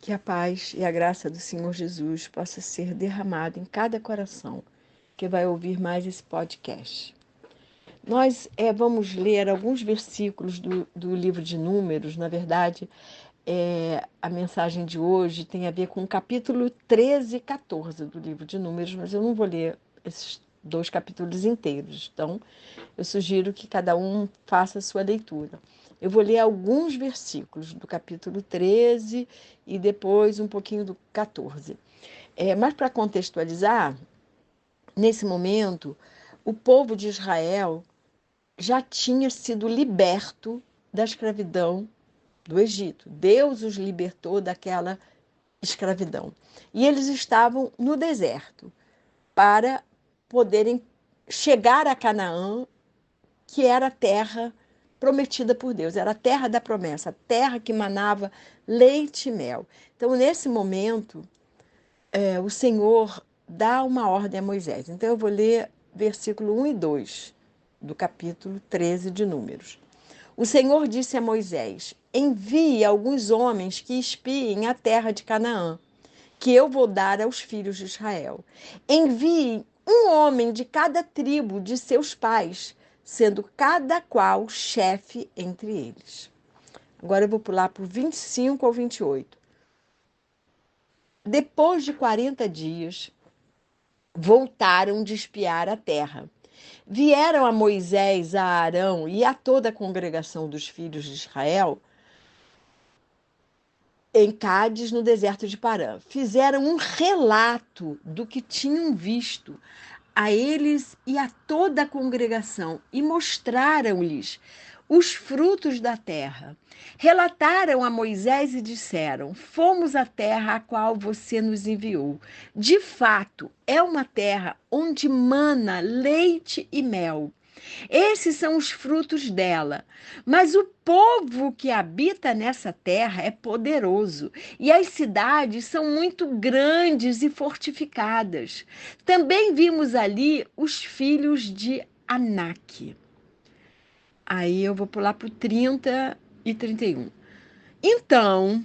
Que a paz e a graça do Senhor Jesus possa ser derramada em cada coração que vai ouvir mais esse podcast. Nós vamos ler alguns versículos do livro de Números. Na verdade, a mensagem de hoje tem a ver com o capítulo 13 e 14 do livro de Números, mas eu não vou ler esses dois capítulos inteiros. Então, eu sugiro que cada um faça a sua leitura. Eu vou ler alguns versículos do capítulo 13 e depois um pouquinho do 14. Mas para contextualizar, nesse momento, o povo de Israel já tinha sido liberto da escravidão do Egito. Deus os libertou daquela escravidão. E eles estavam no deserto para poderem chegar a Canaã, que era a terra prometida por Deus, era a terra da promessa, a terra que manava leite e mel. Então, nesse momento, o Senhor dá uma ordem a Moisés. Então, eu vou ler versículo 1 e 2 do capítulo 13 de Números. O Senhor disse a Moisés: envie alguns homens que espiem a terra de Canaã, que eu vou dar aos filhos de Israel. Envie um homem de cada tribo de seus pais, sendo cada qual chefe entre eles. Agora eu vou pular para o 25 ao 28. Depois de 40 dias, voltaram de espiar a terra. Vieram a Moisés, a Arão e a toda a congregação dos filhos de Israel em Cádiz, no deserto de Parã. Fizeram um relato do que tinham visto a eles e a toda a congregação e mostraram-lhes os frutos da terra. Relataram a Moisés e disseram: fomos à terra a qual você nos enviou. De fato, é uma terra onde mana leite e mel. Esses são os frutos dela. Mas o povo que habita nessa terra é poderoso, e as cidades são muito grandes e fortificadas. Também vimos ali os filhos de Anak. Aí eu vou pular para o 30 e 31. Então,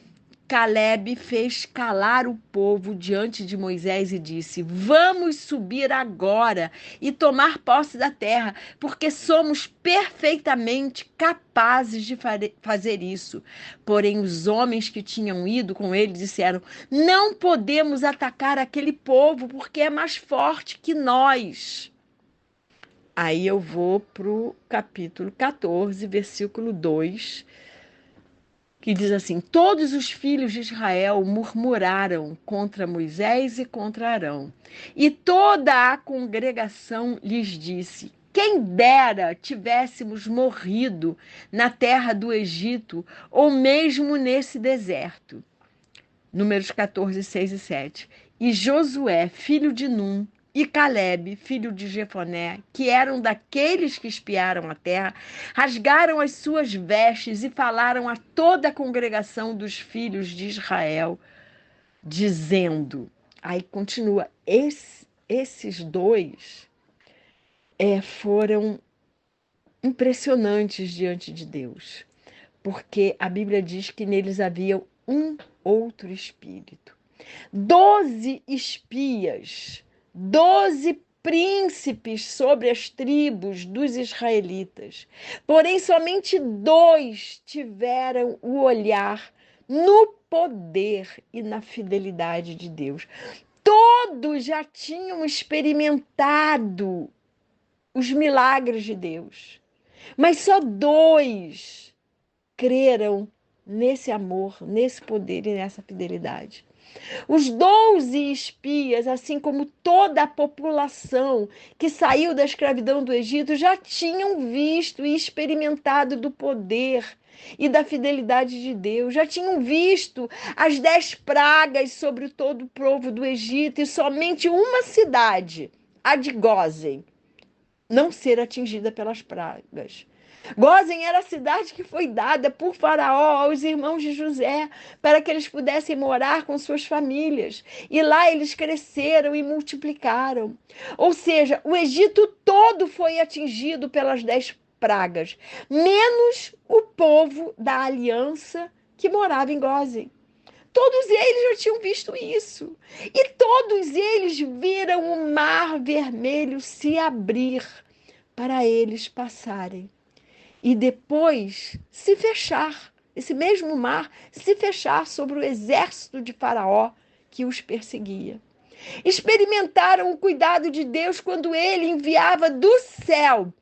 Caleb fez calar o povo diante de Moisés e disse: vamos subir agora e tomar posse da terra, porque somos perfeitamente capazes de fazer isso. Porém, os homens que tinham ido com ele disseram: não podemos atacar aquele povo, porque é mais forte que nós. Aí eu vou para o capítulo 14, versículo 2, que diz assim: todos os filhos de Israel murmuraram contra Moisés e contra Arão. E toda a congregação lhes disse: quem dera tivéssemos morrido na terra do Egito, ou mesmo nesse deserto. Números 14, 6 e 7. E Josué, filho de Num, e Caleb, filho de Jefoné, que eram daqueles que espiaram a terra, rasgaram as suas vestes e falaram a toda a congregação dos filhos de Israel, dizendo, aí continua, esses dois foram impressionantes diante de Deus, porque a Bíblia diz que neles havia um outro espírito. 12 espias, 12 príncipes sobre as tribos dos israelitas. Porém, somente 2 tiveram o olhar no poder e na fidelidade de Deus. Todos já tinham experimentado os milagres de Deus, mas só 2 creram nesse amor, nesse poder e nessa fidelidade. Os 12 espias, assim como toda a população que saiu da escravidão do Egito, já tinham visto e experimentado do poder e da fidelidade de Deus, já tinham visto as 10 pragas sobre todo o povo do Egito e somente uma cidade, a de Gósen, não ser atingida pelas pragas. Gósen era a cidade que foi dada por Faraó aos irmãos de José para que eles pudessem morar com suas famílias. E lá eles cresceram e multiplicaram. Ou seja, o Egito todo foi atingido pelas 10 pragas, menos o povo da aliança que morava em Gósen. Todos eles já tinham visto isso. E todos eles viram o mar vermelho se abrir para eles passarem. E depois se fechar, esse mesmo mar se fechar sobre o exército de Faraó que os perseguia. Experimentaram o cuidado de Deus quando ele enviava do céu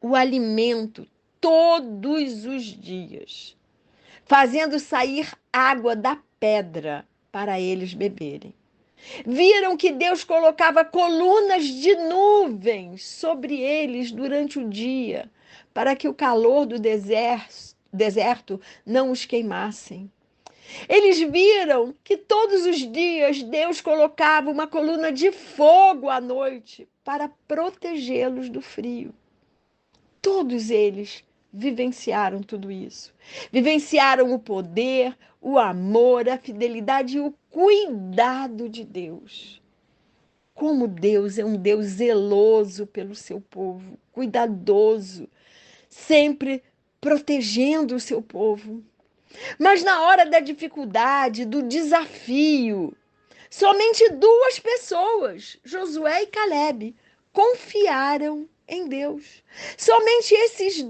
o alimento todos os dias, fazendo sair água da pedra para eles beberem. Viram que Deus colocava colunas de nuvens sobre eles durante o dia, para que o calor do deserto não os queimassem. Eles viram que todos os dias Deus colocava uma coluna de fogo à noite para protegê-los do frio. Todos eles vivenciaram tudo isso. Vivenciaram o poder, o amor, a fidelidade e o cuidado de Deus. Como Deus é um Deus zeloso pelo seu povo, cuidadoso, sempre protegendo o seu povo. Mas na hora da dificuldade, do desafio, somente duas pessoas, Josué e Caleb, confiaram em Deus. Somente esses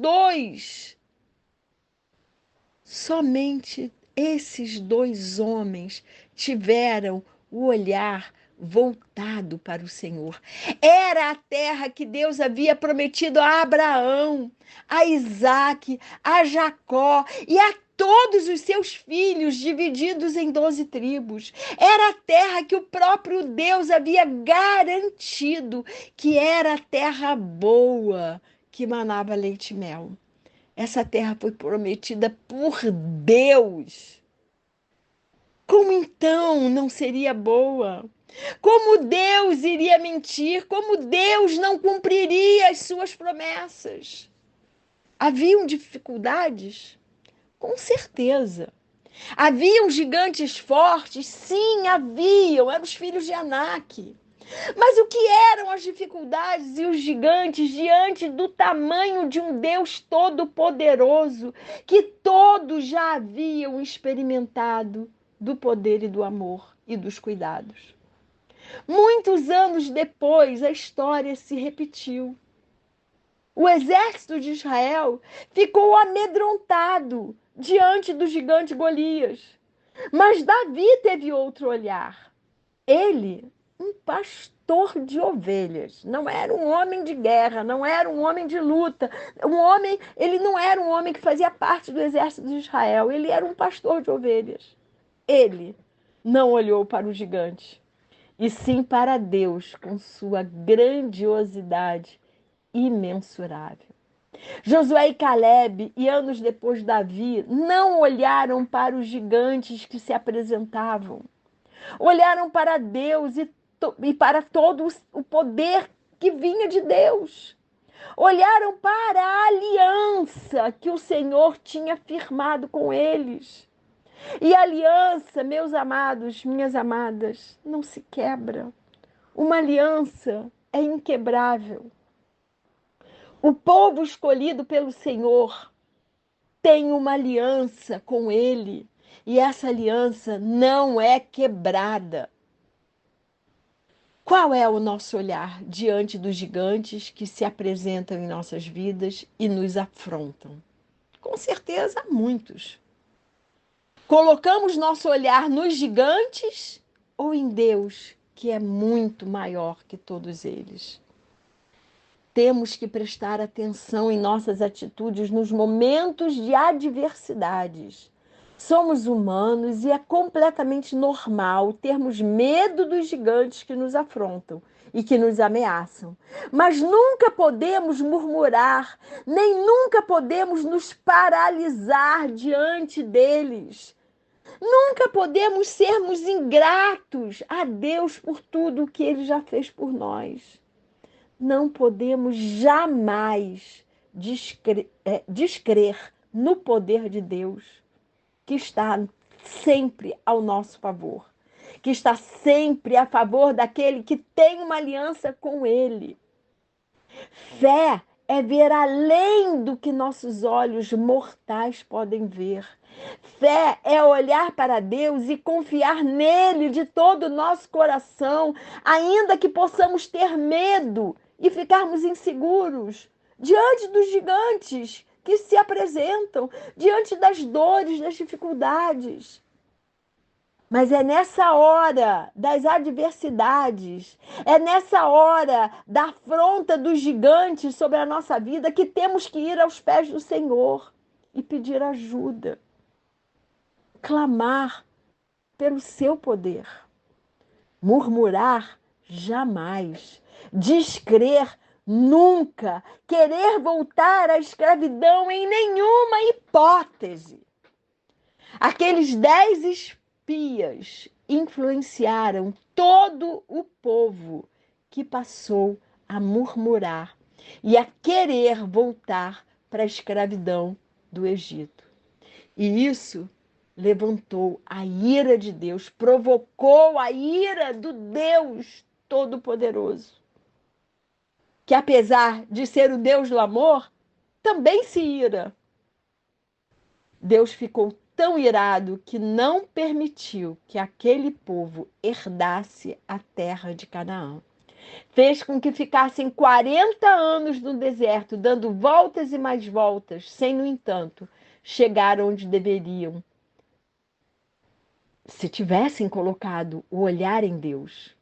dois homens tiveram o olhar voltado para o Senhor. Era a terra que Deus havia prometido a Abraão, a Isaque, a Jacó e a todos os seus filhos, divididos em 12 tribos. Era a terra que o próprio Deus havia garantido que era a terra boa, que manava leite e mel. Essa terra foi prometida por Deus. Como então não seria boa? Como Deus iria mentir? Como Deus não cumpriria as suas promessas? Haviam dificuldades? Com certeza. Haviam gigantes fortes? Sim, haviam. Eram os filhos de Anak. Mas o que eram as dificuldades e os gigantes diante do tamanho de um Deus todo-poderoso que todos já haviam experimentado do poder e do amor e dos cuidados? Muitos anos depois, a história se repetiu. O exército de Israel ficou amedrontado diante do gigante Golias. Mas Davi teve outro olhar. Ele, um pastor de ovelhas, não era um homem de guerra, não era um homem de luta. Ele não era um homem que fazia parte do exército de Israel, ele era um pastor de ovelhas. Ele não olhou para o gigante, e sim para Deus com sua grandiosidade imensurável. Josué e Caleb, e anos depois Davi, não olharam para os gigantes que se apresentavam. Olharam para Deus e para todo o poder que vinha de Deus. Olharam para a aliança que o Senhor tinha firmado com eles. E a aliança, meus amados, minhas amadas, não se quebra. Uma aliança é inquebrável. O povo escolhido pelo Senhor tem uma aliança com Ele e essa aliança não é quebrada. Qual é o nosso olhar diante dos gigantes que se apresentam em nossas vidas e nos afrontam? Com certeza há muitos. Colocamos nosso olhar nos gigantes ou em Deus, que é muito maior que todos eles? Temos que prestar atenção em nossas atitudes nos momentos de adversidades. Somos humanos e é completamente normal termos medo dos gigantes que nos afrontam e que nos ameaçam. Mas nunca podemos murmurar, nem nunca podemos nos paralisar diante deles. Nunca podemos sermos ingratos a Deus por tudo o que Ele já fez por nós. Não podemos jamais descrer no poder de Deus, que está sempre ao nosso favor, que está sempre a favor daquele que tem uma aliança com Ele. Fé é ver além do que nossos olhos mortais podem ver. Fé é olhar para Deus e confiar nele de todo o nosso coração, ainda que possamos ter medo e ficarmos inseguros diante dos gigantes que se apresentam, diante das dores, das dificuldades. Mas é nessa hora das adversidades, é nessa hora da afronta dos gigantes sobre a nossa vida que temos que ir aos pés do Senhor e pedir ajuda, clamar pelo seu poder, murmurar jamais, descrer nunca, querer voltar à escravidão em nenhuma hipótese. Aqueles 10 espias influenciaram todo o povo que passou a murmurar e a querer voltar para a escravidão do Egito. E isso levantou a ira de Deus, provocou a ira do Deus Todo-Poderoso, que apesar de ser o Deus do amor, também se ira. Deus ficou tão irado que não permitiu que aquele povo herdasse a terra de Canaã. Fez com que ficassem 40 anos no deserto, dando voltas e mais voltas, sem, no entanto, chegar onde deveriam, se tivessem colocado o olhar em Deus.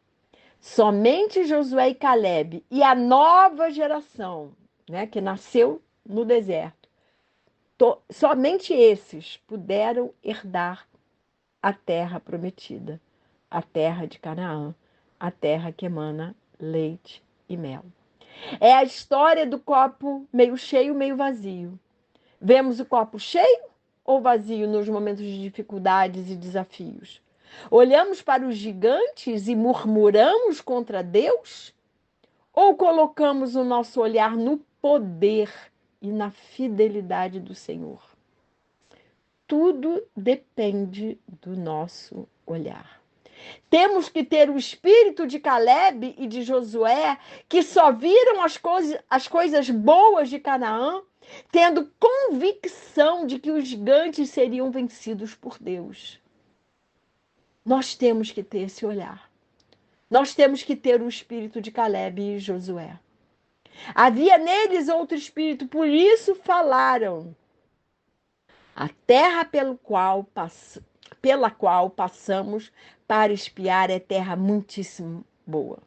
Somente Josué e Calebe e a nova geração, né, que nasceu no deserto, somente esses puderam herdar a terra prometida, a terra de Canaã, a terra que emana leite e mel. É a história do copo meio cheio, meio vazio. Vemos o copo cheio ou vazio nos momentos de dificuldades e desafios? Olhamos para os gigantes e murmuramos contra Deus? Ou colocamos o nosso olhar no poder e na fidelidade do Senhor? Tudo depende do nosso olhar. Temos que ter o espírito de Calebe e de Josué, que só viram as coisas boas de Canaã, tendo convicção de que os gigantes seriam vencidos por Deus. Nós temos que ter esse olhar. Nós temos que ter o espírito de Calebe e Josué. Havia neles outro espírito, por isso falaram. A terra pela qual passamos para espiar é terra muitíssimo boa.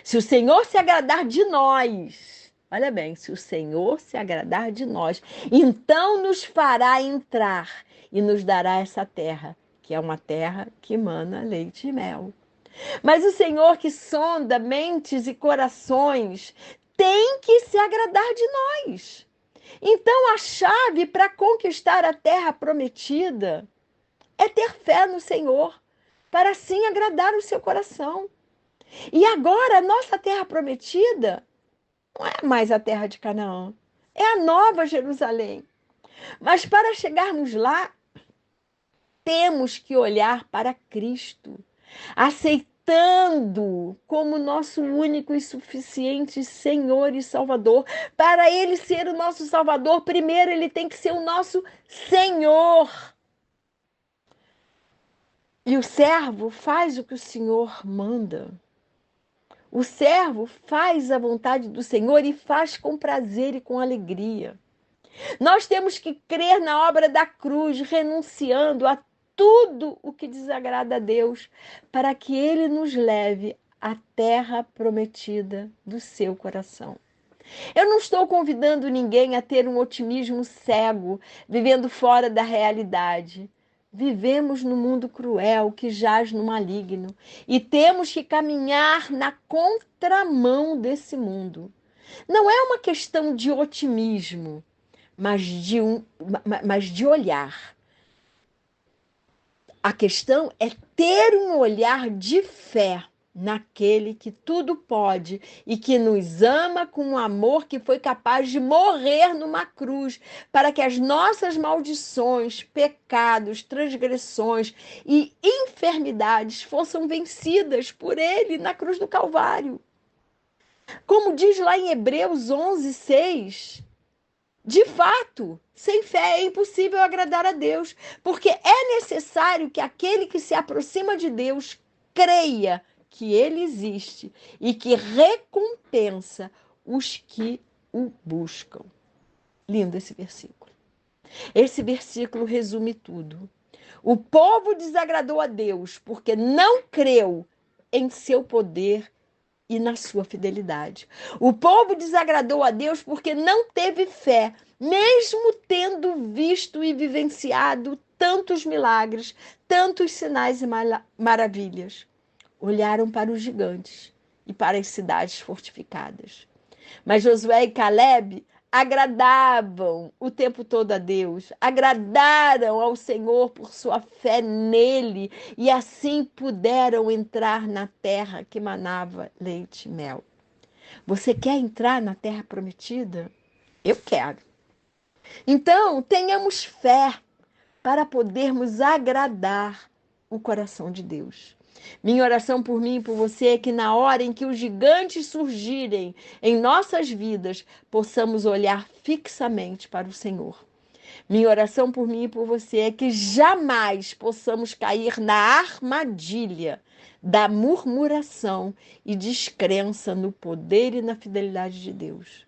Se o Senhor se agradar de nós, olha bem, se o Senhor se agradar de nós, então nos fará entrar e nos dará essa terra, que é uma terra que emana leite e mel. Mas o Senhor que sonda mentes e corações tem que se agradar de nós. Então, a chave para conquistar a terra prometida é ter fé no Senhor, para assim agradar o seu coração. E agora, a nossa terra prometida não é mais a terra de Canaã, é a nova Jerusalém. Mas para chegarmos lá, temos que olhar para Cristo, aceitando como nosso único e suficiente Senhor e Salvador. Para Ele ser o nosso Salvador, primeiro Ele tem que ser o nosso Senhor. E o servo faz o que o Senhor manda. O servo faz a vontade do Senhor e faz com prazer e com alegria. Nós temos que crer na obra da cruz, renunciando a tudo o que desagrada a Deus, para que Ele nos leve à terra prometida do seu coração. Eu não estou convidando ninguém a ter um otimismo cego, vivendo fora da realidade. Vivemos num mundo cruel que jaz no maligno e temos que caminhar na contramão desse mundo. Não é uma questão de otimismo, mas de olhar. A questão é ter um olhar de fé naquele que tudo pode e que nos ama com um amor que foi capaz de morrer numa cruz para que as nossas maldições, pecados, transgressões e enfermidades fossem vencidas por Ele na cruz do Calvário. Como diz lá em Hebreus 11:6, De fato, sem fé é impossível agradar a Deus, porque é necessário que aquele que se aproxima de Deus creia que ele existe e que recompensa os que o buscam. Lindo esse versículo. Esse versículo resume tudo. O povo desagradou a Deus porque não creu em seu poder e na sua fidelidade. O povo desagradou a Deus porque não teve fé, mesmo tendo visto e vivenciado tantos milagres, tantos sinais e maravilhas. Olharam para os gigantes e para as cidades fortificadas. Mas Josué e Caleb agradavam o tempo todo a Deus, agradaram ao Senhor por sua fé nele e assim puderam entrar na terra que manava leite e mel. Você quer entrar na terra prometida? Eu quero. Então, tenhamos fé para podermos agradar o coração de Deus. Minha oração por mim e por você é que na hora em que os gigantes surgirem em nossas vidas, possamos olhar fixamente para o Senhor. Minha oração por mim e por você é que jamais possamos cair na armadilha da murmuração e descrença no poder e na fidelidade de Deus.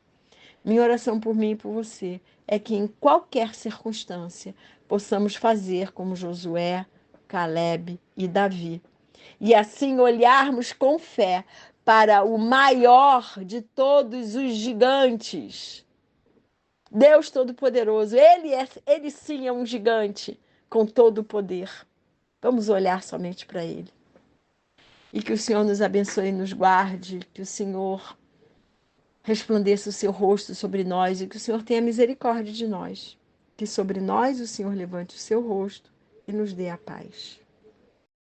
Minha oração por mim e por você é que em qualquer circunstância possamos fazer como Josué, Caleb e Davi. E assim olharmos com fé para o maior de todos os gigantes. Deus Todo-Poderoso, ele sim é um gigante com todo o poder. Vamos olhar somente para ele. E que o Senhor nos abençoe e nos guarde, que o Senhor resplandeça o seu rosto sobre nós e que o Senhor tenha misericórdia de nós. Que sobre nós o Senhor levante o seu rosto e nos dê a paz.